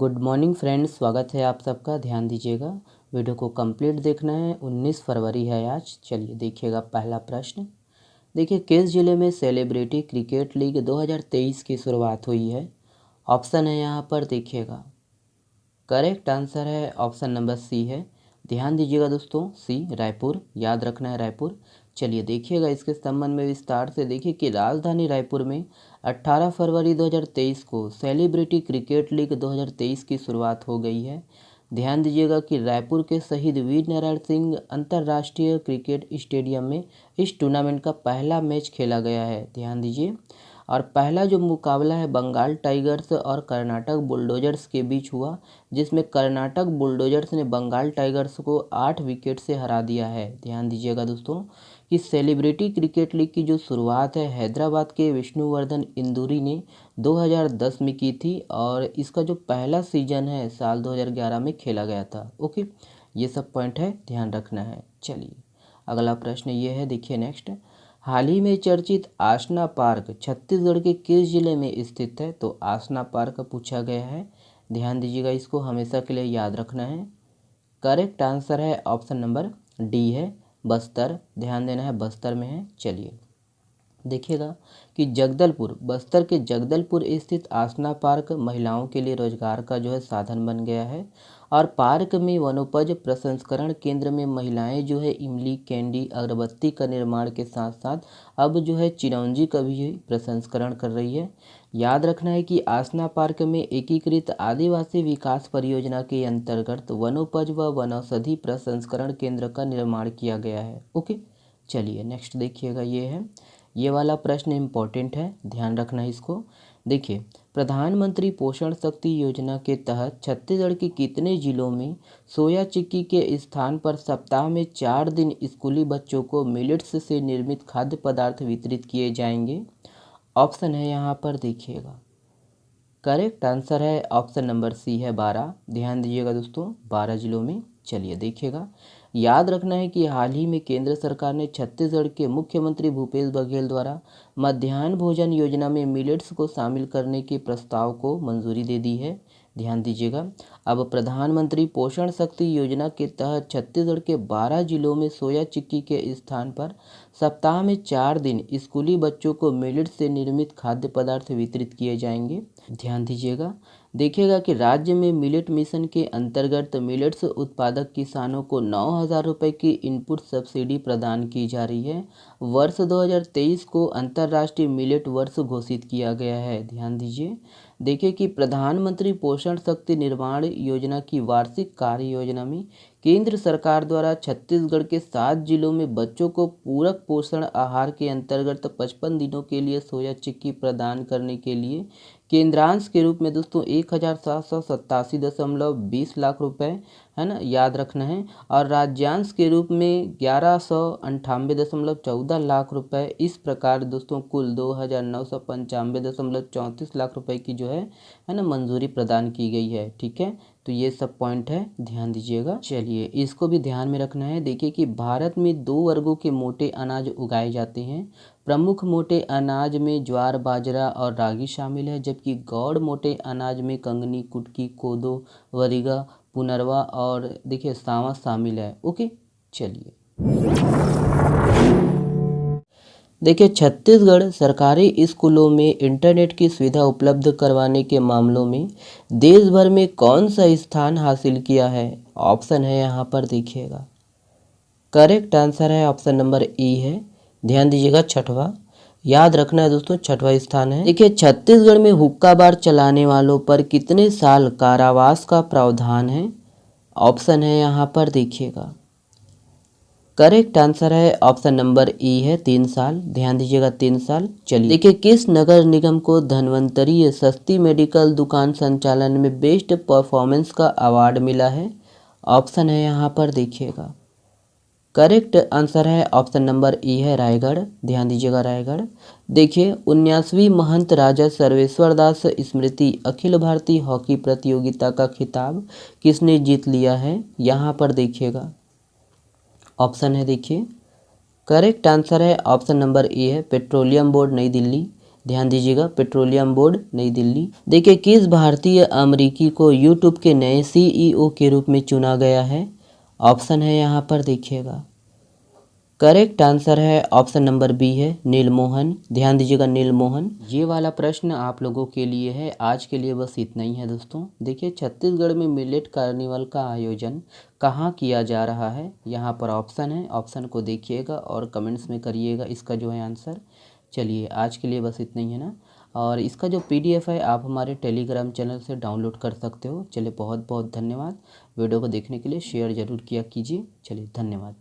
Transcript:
Good morning friends, स्वागत है आप सबका। ध्यान दीजिएगा, वीडियो को कंप्लीट देखना है। 19 फरवरी है आज। चलिए देखिएगा पहला प्रश्न। देखिए, किस जिले में सेलिब्रिटी क्रिकेट लीग 2023 की शुरुआत हुई है? ऑप्शन है यहाँ पर देखिएगा। करेक्ट आंसर है ऑप्शन नंबर सी है। ध्यान दीजिएगा दोस्तों, सी रायपुर, याद रखना है रायपुर। चलिए देखिएगा इसके संबंध में विस्तार से। देखिए कि राजधानी रायपुर में 18 फरवरी 2023 को सेलिब्रिटी क्रिकेट लीग 2023 की शुरुआत हो गई है। ध्यान दीजिएगा कि रायपुर के शहीद वीर नारायण सिंह अंतर्राष्ट्रीय क्रिकेट स्टेडियम में इस टूर्नामेंट का पहला मैच खेला गया है। ध्यान दीजिए, और पहला जो मुकाबला है बंगाल टाइगर्स और कर्नाटक बुलडोजर्स के बीच हुआ, जिसमें कर्नाटक बुलडोजर्स ने बंगाल टाइगर्स को 8 विकेट से हरा दिया है। ध्यान दीजिएगा दोस्तों कि सेलिब्रिटी क्रिकेट लीग की जो शुरुआत है हैदराबाद के विष्णुवर्धन इंदूरी ने 2010 में की थी, और इसका जो पहला सीजन है साल 2011 में खेला गया था। ओके, ये सब पॉइंट है, ध्यान रखना है। चलिए अगला प्रश्न ये है, देखिए नेक्स्ट। हाल ही में चर्चित आसना पार्क छत्तीसगढ़ के किस जिले में स्थित है? तो आसना पार्क पूछा गया है। ध्यान दीजिएगा, इसको हमेशा के लिए याद रखना है। करेक्ट आंसर है ऑप्शन नंबर डी है, बस्तर। ध्यान देना है, बस्तर में है। चलिए देखिएगा कि जगदलपुर, बस्तर के जगदलपुर स्थित आसना पार्क महिलाओं के लिए रोजगार का जो है साधन बन गया है। और पार्क में वनोपज प्रसंस्करण केंद्र में महिलाएं जो है इमली, कैंडी, अगरबत्ती का निर्माण के साथ साथ अब जो है चिरौंजी का भी प्रसंस्करण कर रही है। याद रखना है कि आसना पार्क में एकीकृत आदिवासी विकास परियोजना के अंतर्गत वनोपज व वनौषधि प्रसंस्करण केंद्र का निर्माण किया गया है। ओके, चलिए नेक्स्ट देखिएगा, ये वाला प्रश्न इम्पोर्टेंट है, ध्यान रखना है इसको। देखिए, प्रधानमंत्री पोषण शक्ति योजना के तहत छत्तीसगढ़ के कितने जिलों में सोया चिक्की के स्थान पर सप्ताह में 4 दिन स्कूली बच्चों को मिलेट्स से निर्मित खाद्य पदार्थ वितरित किए जाएंगे? ऑप्शन है यहाँ पर देखिएगा। करेक्ट आंसर है ऑप्शन नंबर सी है, 12। ध्यान दीजिएगा दोस्तों, 12 जिलों में। चलिए देखिएगा, याद रखना है कि हाल ही में केंद्र सरकार ने छत्तीसगढ़ के मुख्यमंत्री भूपेश बघेल द्वारा मध्याह्न भोजन योजना में मिलेट्स को शामिल करने के प्रस्ताव को मंजूरी दे दी है। ध्यान दीजिएगा, अब प्रधानमंत्री पोषण शक्ति योजना के तहत छत्तीसगढ़ के 12 जिलों में सोया चिक्की के स्थान पर सप्ताह में 4 दिन स्कूली बच्चों को मिलेट्स से निर्मित खाद्य पदार्थ वितरित किए जाएंगे। ध्यान दीजिएगा, देखिएगा कि राज्य में मिलेट मिशन के अंतर्गत मिलेट्स उत्पादक किसानों को 9,000 रुपये की इनपुट सब्सिडी प्रदान की जा रही है। वर्ष 2023 को अंतर्राष्ट्रीय मिलेट वर्ष घोषित किया गया है। ध्यान दीजिए, देखिए कि प्रधानमंत्री पोषण शक्ति निर्माण योजना की वार्षिक कार्य योजना में केंद्र सरकार द्वारा छत्तीसगढ़ के 7 जिलों में बच्चों को पूरक पोषण आहार के अंतर्गत 55 दिनों के लिए सोया चिक्की प्रदान करने के लिए केंद्रांश के रूप में दोस्तों 1,787.20 लाख रुपए है ना, याद रखना है। और राज्यांश के रूप में 1,198.14 लाख रुपए। इस प्रकार दोस्तों कुल 2,995.34 लाख रुपए की जो है ना मंजूरी प्रदान की गई है। ठीक है, तो ये सब पॉइंट है, ध्यान दीजिएगा। चलिए इसको भी ध्यान में रखना है। देखिए कि भारत में 2 वर्गों के मोटे अनाज उगाए जाते हैं। प्रमुख मोटे अनाज में ज्वार, बाजरा और रागी शामिल है, जबकि गौड़ मोटे अनाज में कंगनी, कुटकी, कोदो, वरीगा, पुनरवा और देखिए सांवा शामिल है। ओके, चलिए देखिए, छत्तीसगढ़ सरकारी स्कूलों में इंटरनेट की सुविधा उपलब्ध करवाने के मामलों में देश भर में कौन सा स्थान हासिल किया है? ऑप्शन है यहाँ पर देखिएगा। करेक्ट आंसर है ऑप्शन नंबर ई है। ध्यान दीजिएगा, 6वां। याद रखना है दोस्तों, 6वां स्थान है। देखिए, छत्तीसगढ़ में हुक्का बार चलाने वालों पर कितने साल कारावास का प्रावधान है? ऑप्शन है यहाँ पर देखिएगा। करेक्ट आंसर है ऑप्शन नंबर ई है, 3 साल। ध्यान दीजिएगा, 3 साल। चलिए देखिए, किस नगर निगम को धन्वंतरी सस्ती मेडिकल दुकान संचालन में बेस्ट परफॉर्मेंस का अवार्ड मिला है? ऑप्शन है यहाँ पर देखिएगा। करेक्ट आंसर है ऑप्शन नंबर ई है, रायगढ़। ध्यान दीजिएगा, रायगढ़। देखिए, 19वीं महंत राजा सर्वेश्वर दास स्मृति अखिल भारतीय हॉकी प्रतियोगिता का खिताब किसने जीत लिया है? यहाँ पर देखिएगा, ऑप्शन है देखिए। करेक्ट आंसर है ऑप्शन नंबर ए है, पेट्रोलियम बोर्ड नई दिल्ली। ध्यान दीजिएगा, पेट्रोलियम बोर्ड, नई दिल्ली। देखिए, किस भारतीय अमेरिकी को यूट्यूब के नए सीईओ के रूप में चुना गया है? ऑप्शन है यहाँ पर देखिएगा। करेक्ट आंसर है ऑप्शन नंबर बी है, नीलमोहन। ध्यान दीजिएगा, नीलमोहन। ये वाला प्रश्न आप लोगों के लिए है। आज के लिए बस इतना ही है दोस्तों। देखिए, छत्तीसगढ़ में मिलेट कार्निवल का आयोजन कहाँ किया जा रहा है? यहाँ पर ऑप्शन है, ऑप्शन को देखिएगा और कमेंट्स में करिएगा इसका जो है आंसर। चलिए, आज के लिए बस इतना ही है ना। और इसका जो पीडीएफ है आप हमारे टेलीग्राम चैनल से डाउनलोड कर सकते हो। चलिए, बहुत बहुत धन्यवाद। वीडियो को देखने के लिए शेयर ज़रूर किया कीजिए। चलिए, धन्यवाद।